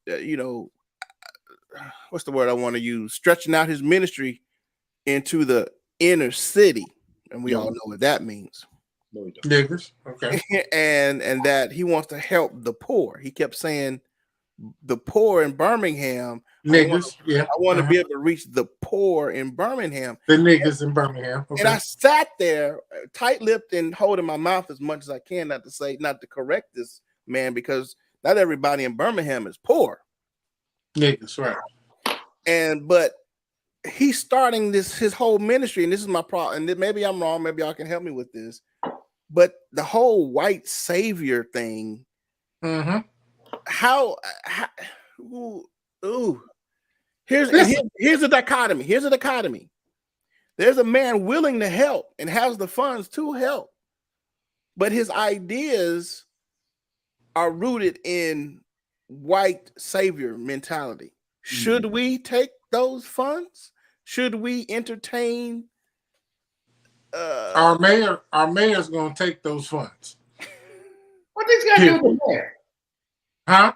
what's the word I want to use? Stretching out his ministry into the inner city. And we all know what that means. Niggas. Okay. and that he wants to help the poor. He kept saying the poor in Birmingham. Niggas. I want to be able to reach the poor in Birmingham. The niggas in Birmingham. Okay. And I sat there tight-lipped and holding my mouth as much as I can, not to correct this man, because not everybody in Birmingham is poor. Niggas, right. But he's starting his whole ministry, and this is my problem. And maybe I'm wrong, maybe y'all can help me with this. But the whole white savior thing, here's a dichotomy. Here's a dichotomy. There's a man willing to help and has the funds to help, but his ideas are rooted in white savior mentality. Should we take those funds? Should we entertain? Our mayor's gonna take those funds. What does this got to do with the mayor? Huh?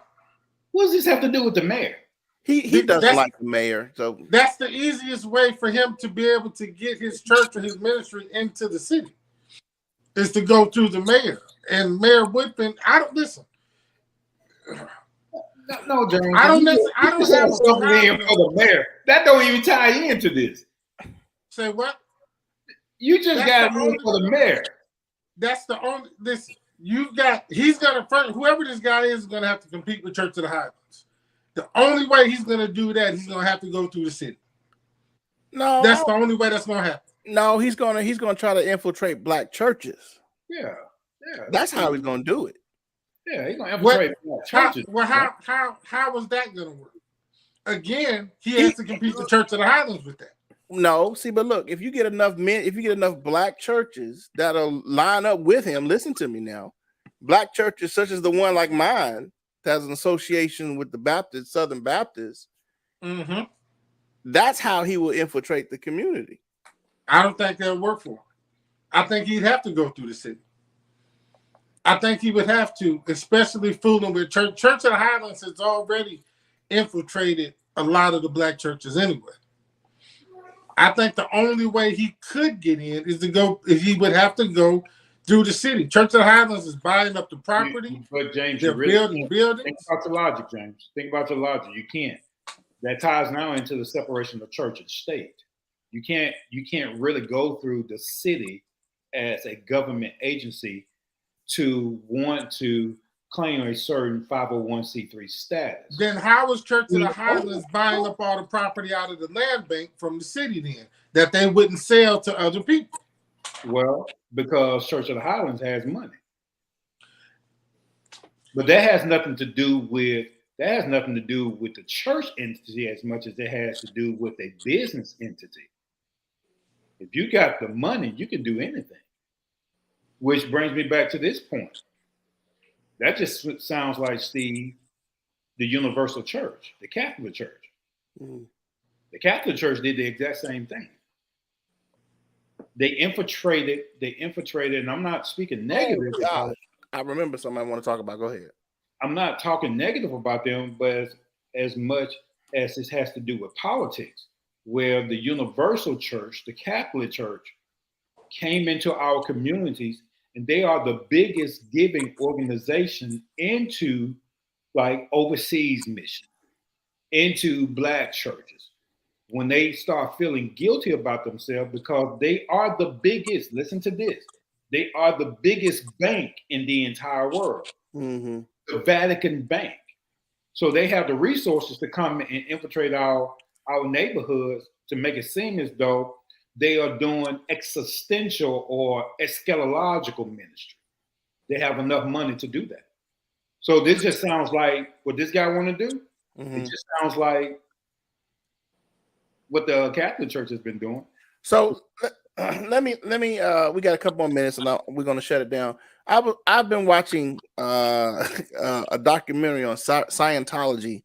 What does this have to do with the mayor? He doesn't like the mayor, so that's the easiest way for him to be able to get his church or his ministry into the city, is to go through the mayor. And Mayor Woodfin, I don't listen. No, James. I don't have something in for the mayor. That don't even tie into this. Say what? You just got to for the mayor. That's the only this he's gonna whoever this guy is gonna have to compete with Church of the Highlands. The only way he's gonna do that, he's gonna have to go through the city. No, that's the only way that's gonna happen. No, he's gonna try to infiltrate black churches. Yeah. That's how he's gonna do it. Yeah, he's gonna infiltrate black churches. How was that gonna work? Again, he has to compete with Church of the Highlands with that. No, see, but look, if you get enough black churches that'll line up with him, listen to me now. Black churches such as the one like mine that has an association with the Southern Baptists. That's how he will infiltrate the community. I don't think that'll work for him. I think he'd have to go through the city. I think he would have to, especially fooling with Church. Church of the Highlands has already infiltrated a lot of the black churches anyway. I think the only way he could get in is he would have to go through the city. Church of the Highlands is buying up the property. But James, they're building buildings. Think about the logic, James. Think about the logic. You can't. That ties now into the separation of church and state. You can't really go through the city as a government agency to want to claim a certain 501c3 status. Then how is Church of the Highlands buying up all the property out of the land bank from the city then that they wouldn't sell to other people? Well, because Church of the Highlands has money. But that has nothing to do with That has nothing to do with the church entity as much as it has to do with a business entity. If you got the money, you can do anything. Which brings me back to this point. That just sounds like, Steve, the universal church, the Catholic Church. Mm-hmm. The Catholic Church did the exact same thing. They infiltrated, and I'm not speaking negative. I remember something I want to talk about. Go ahead. I'm not talking negative about them, but as much as this has to do with politics, where the universal church, the Catholic Church, came into our communities, and they are the biggest giving organization into like overseas mission, into Black churches. When they start feeling guilty about themselves because they are the biggest, listen to this, they are the biggest bank in the entire world, Mm-hmm. the Vatican Bank. So they have the resources to come and infiltrate our neighborhoods to make it seem as though they are doing existential or eschatological ministry. They have enough money to do that. So this just sounds like what this guy want to do. Mm-hmm. It just sounds like what the Catholic Church has been doing. So let me we got a couple more minutes and we're going to shut it down. I've been watching a documentary on Scientology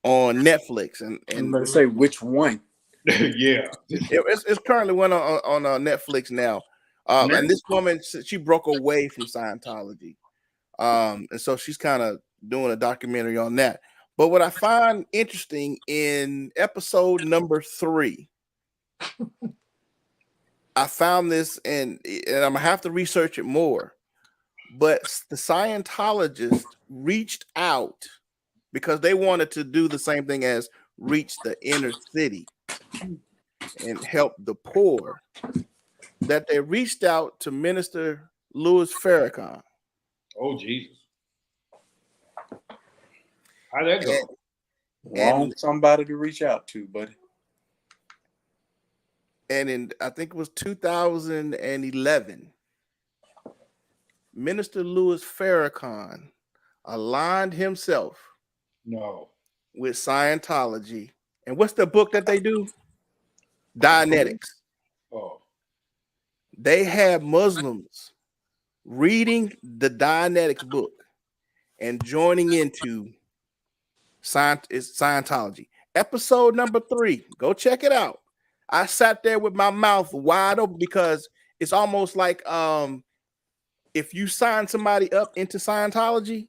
on Netflix, and I'm going to say which one. Yeah, it's currently one on Netflix now. And this woman, she broke away from Scientology, and so she's kind of doing a documentary on that. But what I find interesting in episode number 3, I found this, and I'm gonna have to research it more. But the Scientologists reached out because they wanted to do the same thing as reach the inner city and help the poor. That they reached out to Minister Louis Farrakhan. Oh Jesus! How'd that go? Want somebody to reach out to, buddy. And in, I think it was 2011, Minister Louis Farrakhan aligned himself with Scientology. And what's the book that they do? Dianetics. Oh. They have Muslims reading the Dianetics book and joining into Scientology. Episode number 3. Go check it out. I sat there with my mouth wide open because it's almost like if you sign somebody up into Scientology,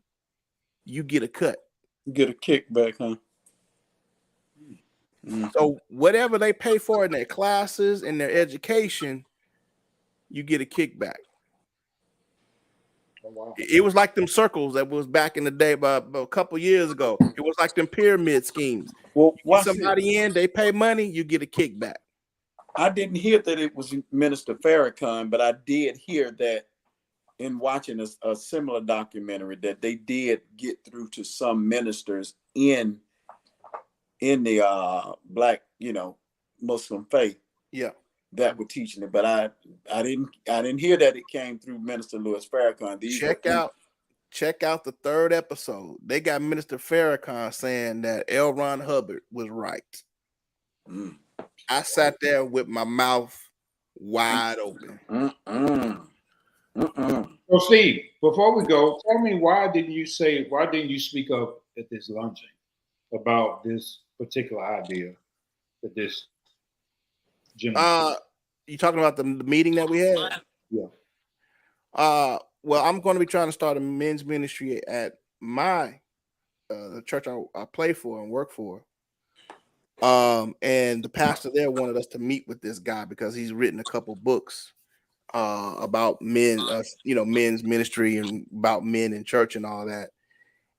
you get a cut. You get a kickback, huh? Mm-hmm. So whatever they pay for in their classes and their education, you get a kickback. Oh, wow. It was like them circles that was back in the day, about a couple years ago. It was like them pyramid schemes. Well, somebody in, they pay money, you get a kickback. I didn't hear that it was Minister Farrakhan, but I did hear that in watching a similar documentary that they did get through to some ministers in the Black, Muslim faith. Yeah. That were teaching it, but I didn't hear that it came through Minister Louis Farrakhan. Check out the 3rd episode. They got Minister Farrakhan saying that L. Ron Hubbard was right. Mm. I sat there with my mouth wide open. So Steve, before we go, tell me why didn't you speak up at this luncheon about this particular idea that this gentleman? You talking about the meeting that we had? Yeah. Well, I'm going to be trying to start a men's ministry at my the church I play for and work for. And the pastor there wanted us to meet with this guy because he's written a couple books about men, men's ministry and about men in church and all that.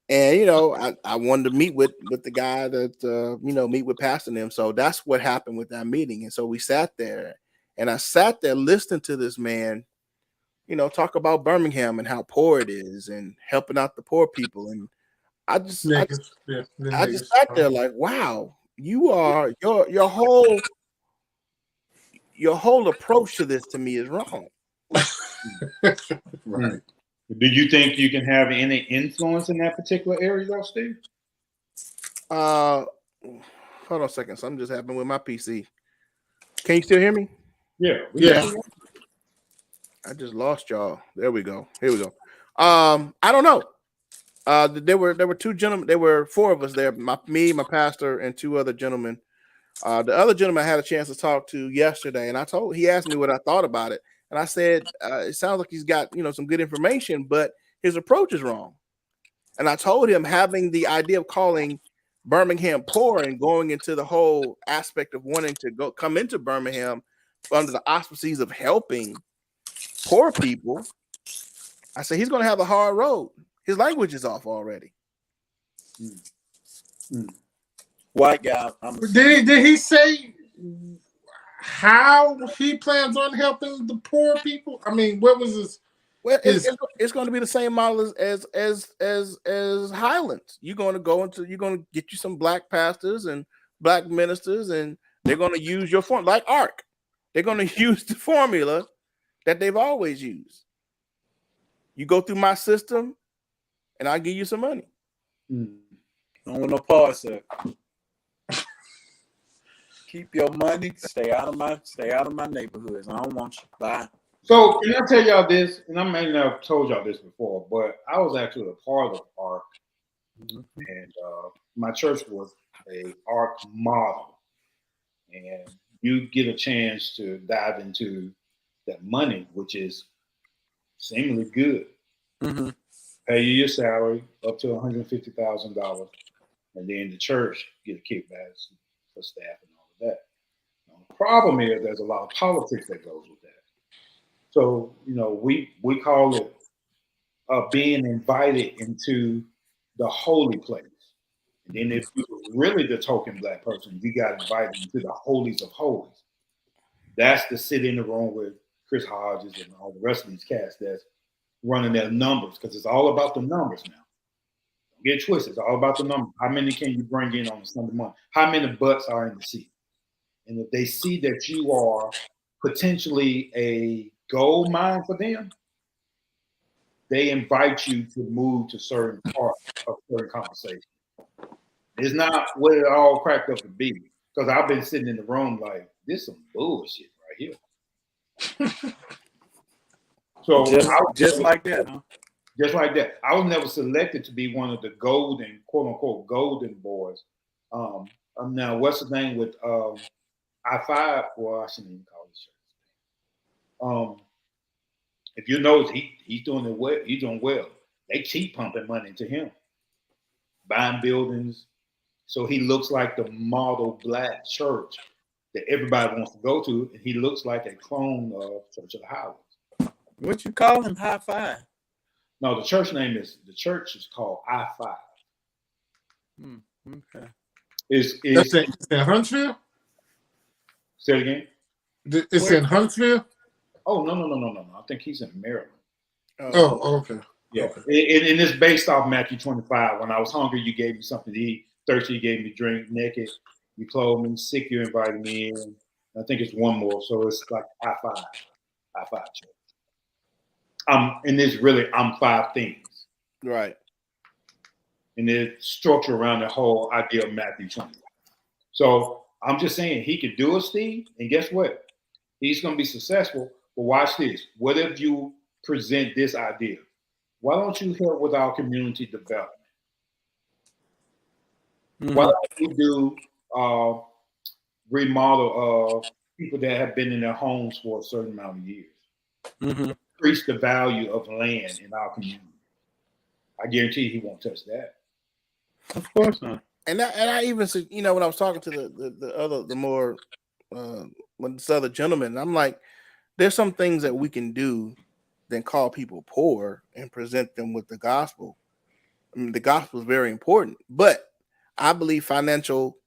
And I wanted to meet with the guy that meet with Pastor and them. So that's what happened with that meeting. And so we sat there, and I sat there listening to this man, talk about Birmingham and how poor it is and helping out the poor people. And I just sat there like, wow, you are your whole approach to this to me is wrong. Right. Do you think you can have any influence in that particular area, though, Steve? Hold on a second. Something just happened with my PC. Can you still hear me? Yeah. Yeah. I just lost y'all. There we go. Here we go. I don't know. There were two gentlemen. There were four of us there. Me, my pastor, and two other gentlemen. The other gentleman I had a chance to talk to yesterday, and he asked me what I thought about it, and I said it sounds like he's got some good information, but his approach is wrong. And I told him having the idea of calling Birmingham poor and going into the whole aspect of wanting to come into Birmingham under the auspices of helping poor people. I said he's going to have a hard road. His language is off already. White guy. Did he say how he plans on helping the poor people? I mean, what was his? Well, it's going to be the same model as Highlands. You're going to get you some black pastors and black ministers, and they're going to use your form like ARC. They're going to use the formula that they've always used. You go through my system, and I'll give you some money. Don't want no pause, sir. Keep your money. Stay out of my neighborhoods. I don't want you. Bye. So can I tell y'all this? And I may not have told y'all this before, but I was actually a part of ARC, and my church was a ARC model. And you get a chance to dive into that money, which is seemingly good. Mm-hmm. Pay you your salary up to $150,000, and then the church get a kickback for staff and all of that. Now, the problem is there's a lot of politics that goes with that. So we call it being invited into the holy place. And then if you were really the token black person, you got invited into the holies of holies. That's to sit in the room with Chris Hodges and all the rest of these cats that's running their numbers, because it's all about the numbers now. Don't get twisted. It's all about the numbers. How many can you bring in on a Sunday morning? How many butts are in the seat? And if they see that you are potentially a gold mine for them, they invite you to move to certain parts of certain conversation. It's not what it all cracked up to be, because I've been sitting in the room like, this is some bullshit right here. So just like that, huh? Just like that. I was never selected to be one of the golden, quote unquote, golden boys. Now, what's the name with I-5? Well, I shouldn't even call it shit. If you notice, he's doing it well. He's doing well. They keep pumping money into him, buying buildings. So he looks like the model black church that everybody wants to go to, and he looks like a clone of Church of the Highlands. What you call him? High five? No, the church is called I-5. Okay. That's in Huntsville? Say it again? It's in Huntsville? Oh, no. I think he's in Maryland. Oh, okay. Yeah. Okay. And it's based off Matthew 25. When I was hungry, you gave me something to eat. Thirsty, you gave me drink. Naked, you clothed me. Sick, you invited me in. I think it's one more. So it's like I-5 church. And it's really I'm five things. Right. And it's structured around the whole idea of Matthew 25. So I'm just saying he can do it, Steve. And guess what? He's going to be successful. But watch this. What if you present this idea? Why don't you help with our community development? Mm-hmm. Why don't you do remodel of people that have been in their homes for a certain amount of years? Mm-hmm. Increase the value of land in our community. I guarantee he won't touch that. Of course not. And I even said, when I was talking to this other gentleman, I'm like, there's some things that we can do than call people poor and present them with the gospel. I mean, the gospel is very important, but I believe financial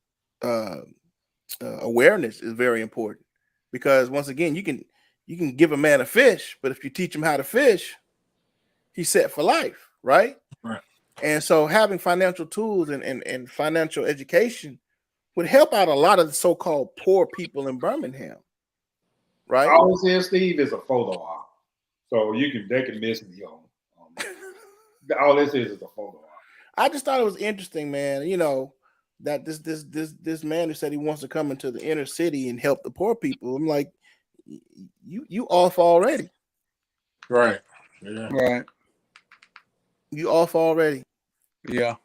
awareness is very important, because once again, you can give a man a fish, but if you teach him how to fish, he's set for life, right? Right. And so having financial tools and financial education would help out a lot of the so-called poor people in Birmingham, right? All this is, Steve, is a photo op. So they can miss me on. All this is a photo op. I just thought it was interesting, man. that this man who said he wants to come into the inner city and help the poor people. I'm like, you off already. Right. Yeah. Right. You off already. Yeah.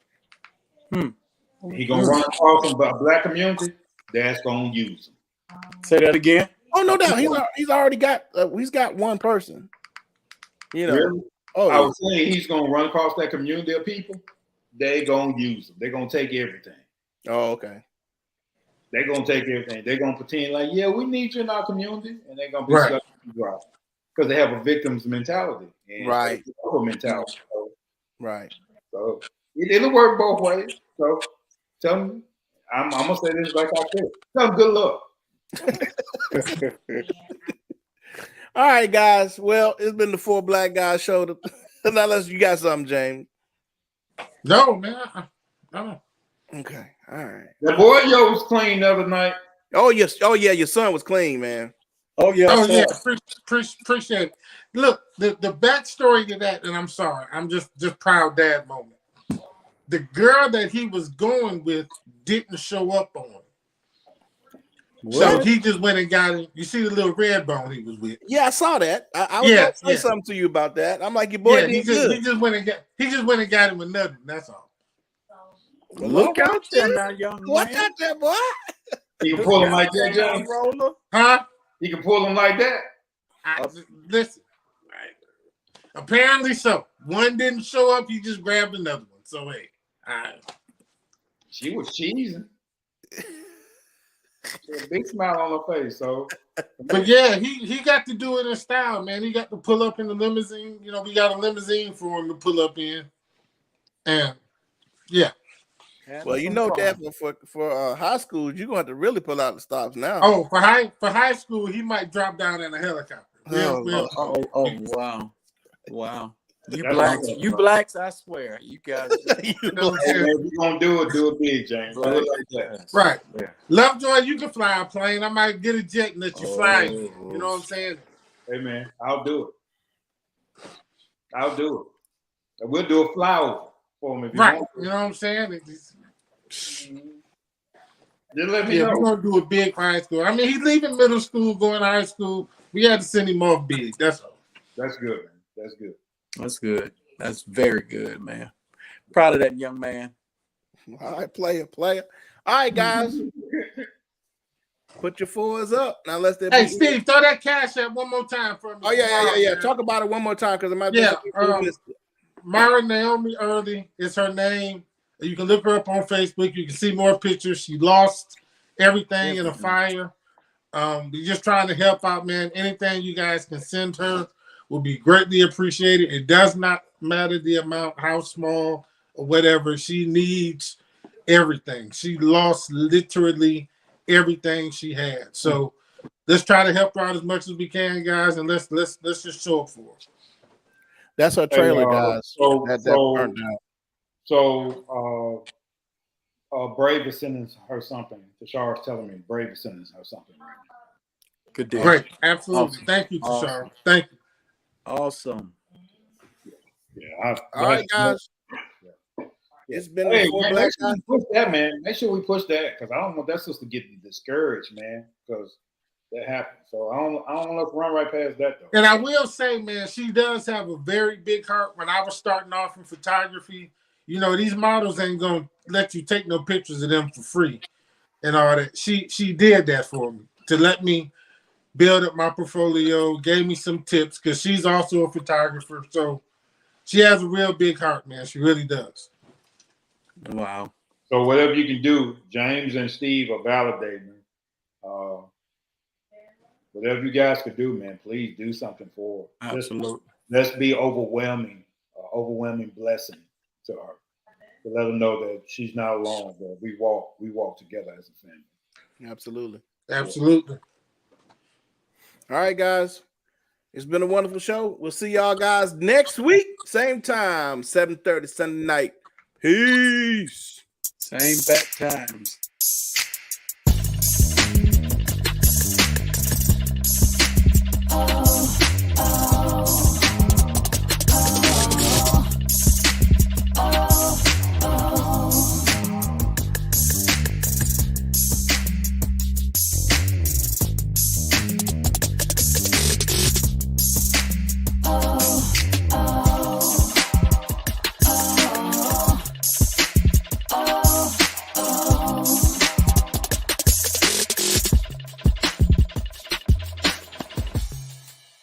He gonna run across some black community. That's gonna use him. Say that again. Oh, no doubt. He's already got he's got one person. You know. Really? Oh, I yeah. was saying he's gonna run across that community of people. They gonna use him. They're gonna take everything. Oh, okay. They're gonna take everything. They're gonna pretend like, yeah, we need you in our community, and they're gonna be Right. stuck because they have a victim's mentality, and Right. a mentality. Right. So it'll work both ways. So tell them, I'm gonna say this like I said. Tell them good luck. All right, guys. Well, it's been the 4 Black Guys show. Now, unless you got something, James. No, man. No. Okay. All right. The boy yo was clean the other night. Oh yes. Oh yeah. Your son was clean, man. Oh yeah. Oh yeah, appreciate it. Look, the backstory to that, and I'm sorry, I'm just proud dad moment. The girl that he was going with didn't show up on him. So he just went and got him. You see the little red bone he was with? Yeah, I saw that. I was gonna say something to you about that. I'm like, your boy did good. He just went and got him with nothing. That's all. Look out there now, young man. Watch out there, boy. You can pull him like that, John. Roller. Huh? You can pull him like that. Listen. Apparently so. One didn't show up. He just grabbed another one. So hey, She was cheesing. She had a big smile on her face. So, but yeah, he got to do it in style, man. He got to pull up in the limousine. You know, we got a limousine for him to pull up in, and yeah. Well, you know that for high school, you're gonna have to really pull out the stops now. Oh, for high school, he might drop down in a helicopter. Wow. You blacks, I swear. You guys. hey, man, if you're gonna do it big, James. Do it like that. Right. Yeah. Lovejoy, you can fly a plane. I might get a jet and let you fly. You know what I'm saying? Hey, man, I'll do it. We'll do a flyover for him if you Right. want to. You know what I'm saying? Just let me Yeah, know. we're gonna do a big high school. I mean, he's leaving middle school, going to high school. We had to send him off big. That's all. That's good, man. That's good. That's good. That's very good, man. Proud of that young man. All right, player. All right, guys. Put your 4s up. Now let's Hey, Steve, throw that cash up one more time for me. Oh, yeah. Talk about it one more time because it might be Mara Naomi Early is her name. You can look her up on Facebook. You can see more pictures. She lost everything in a fire. We're just trying to help out, man. Anything you guys can send her will be greatly appreciated. It does not matter the amount, how small or whatever. She needs everything. She lost literally everything she had. So let's try to help her out as much as we can, guys, and let's just show up for her. That's her trailer, guys. So Brave is sending her something. Tashar's telling me Brave is sending her something right now. Good deal. Great. Absolutely. Awesome. Thank you, Tashar. Awesome. Thank you. Awesome. Yeah. All right, guys. It's been the 4 Black Guys. Push that, man. Make sure we push that because I don't want that sister getting discouraged, man. Because that happened. So I don't want to run right past that though. And I will say, man, she does have a very big heart. When I was starting off in photography, you know, these models ain't gonna let you take no pictures of them for free and all that. She did that for me to let me build up my portfolio, gave me some tips because she's also a photographer. So she has a real big heart, man. She really does. Wow. So whatever you can do, James and Steve are validating. Whatever you guys could do, man, please do something for her. Absolutely. Let's be overwhelming blessing to her. To let her know that she's not alone, that we walk together as a family. Absolutely. Absolutely. All right, guys. It's been a wonderful show. We'll see y'all guys next week. Same time, 7:30 Sunday night. Peace. Same bat times. Oh.